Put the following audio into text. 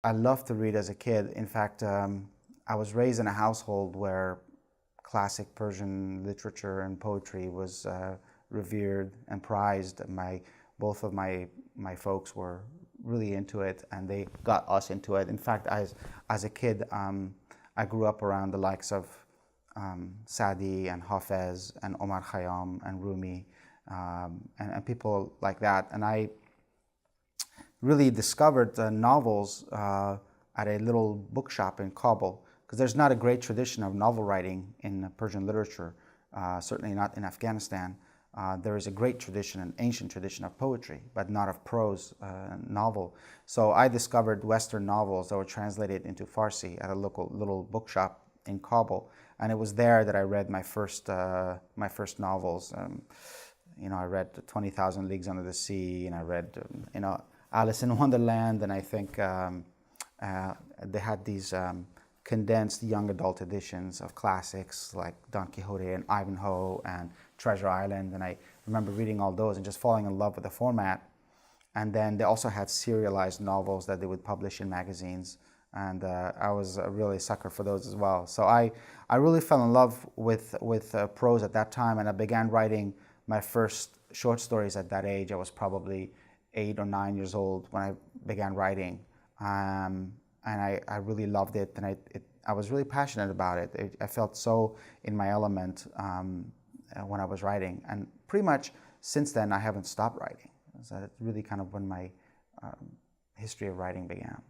I loved to read as a kid. In fact, I was raised in a household where classic Persian literature and poetry was revered and prized. Both of my folks were really into it, and they got us into it. In fact, as a kid, I grew up around the likes of Sadi and Hafez and Omar Khayyam and Rumi, and people like that. And I really discovered novels at a little bookshop in Kabul, because there's not a great tradition of novel writing in Persian literature, certainly not in Afghanistan. There is a great tradition, an ancient tradition of poetry, but not of prose novel. So I discovered Western novels that were translated into Farsi at a local little bookshop in Kabul, and it was there that I read my first novels. I read 20,000 Leagues Under the Sea, and I read Alice in Wonderland, and I think they had these condensed young adult editions of classics like Don Quixote and Ivanhoe and Treasure Island, and I remember reading all those and just falling in love with the format. And then they also had serialized novels that they would publish in magazines, and I was really a sucker for those as well. So I really fell in love with prose at that time, and I began writing my first short stories at that age. I was probably 8 or 9 years old when I began writing, and I really loved it, and I was really passionate about it. I felt so in my element when I was writing, and pretty much since then I haven't stopped writing. So that's really kind of when my history of writing began.